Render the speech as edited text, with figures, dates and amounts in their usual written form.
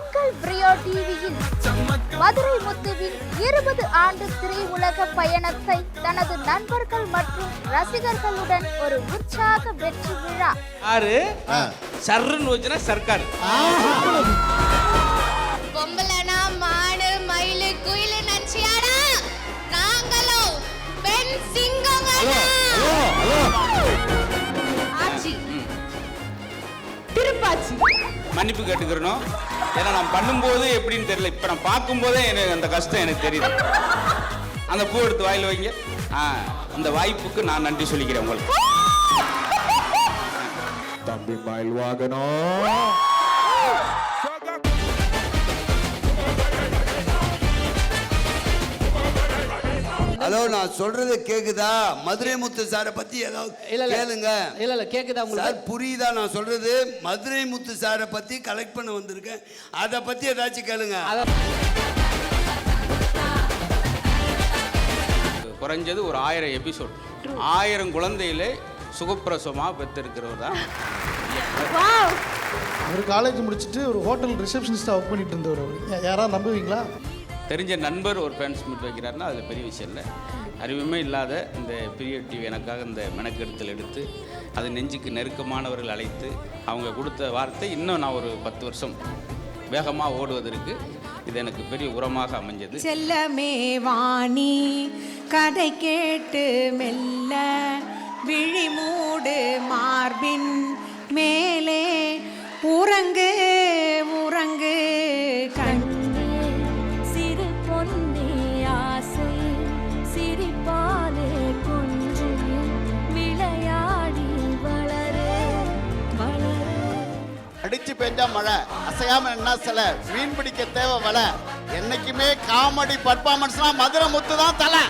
உங்கள் பிரியோ டிவியில் மதுரை முத்துவின் 20 ஆண்டு திரையுலக பயணத்தை தனது நண்பர்கள் மற்றும் ரசிகர்களுடன் ஒரு உற்சாக வெற்றி விழா. சர்ன்னு சர்க்கார் பொம்பளனா மாடு மயிலு குயிலு நஞ்சியாடா நாங்களோ பெண் சிங்கங்களா. ஆச்சி திருப்பாச்சி மன்னிப்பு கேட்டுக்கிறணும். ஏன்னா நான் பண்ணும்போது எப்படின்னு தெரியல, இப்ப நான் பார்க்கும்போதே எனக்கு அந்த கஷ்டம் எனக்கு தெரியுது. அந்த பூ எடுத்து வாயில் வைங்க. அந்த வாய்ப்புக்கு நான் நன்றி சொல்லிக்கிறேன் உங்களுக்கு. தம்பி மயில் வாகனம். ஹலோ, நான் சொல்றது கேக்குதா? மதுரை முத்து சாரை பத்தி ஏதாவது கேளுங்க. இல்ல கேக்குதா உங்களுக்கு? சார் புரியுதா நான் சொல்றது? மதுரை முத்து சாரை பத்தி கலெக்ட் பண்ண வந்திருக்கேன், அத பத்தி ஏதாச்சும் கேளுங்க. குறைஞ்சது ஒரு 1000 எபிசோட், 1000 குழந்தையிலே சுகப்பிரசவமா பெற்றிருக்கிறவர் தான். ஒரு காலேஜ் முடிச்சுட்டு ஒரு ஹோட்டல் ரிசப்ஷனிஸ்டாக ஒர்க் பண்ணிட்டு இருந்தவர். அவர் யாராவது நம்புவீங்களா? தெரிஞ்ச நண்பர் ஒரு ஃபேன்ஸ் மீட் வைக்கிறாருன்னா அதில் பெரிய விஷயம் இல்லை. அறிவுமே இல்லாத இந்த பிரியோ டிவி எனக்காக இந்த மெனக்கெடுத்தல் எடுத்து அது நெஞ்சுக்கு நெருக்கமானவர்கள் அழைத்து அவங்க கொடுத்த வார்த்தை இன்னும் நான் ஒரு 10 வருஷம் வேகமாக ஓடுவதற்கு இது எனக்கு பெரிய உரமாக அமைஞ்சது. செல்லமே வாணி கதை கேட்டு மெல்ல விழி மூடு மார்பின் மேலே உறங்கு உறங்கு கண் சிறு பொன்னே ஆசை சிரிப்பாலே கொஞ்சம் விளையாடி வளரு வளரு. அடிச்சு பெஞ்சா மழை, அசையாம என்ன சில, மீன் பிடிக்க தேவை வலை. என்னைக்குமே காமெடி பர்ஃபார்மன்ஸ்லாம் மதுரை முத்து தான் தலை.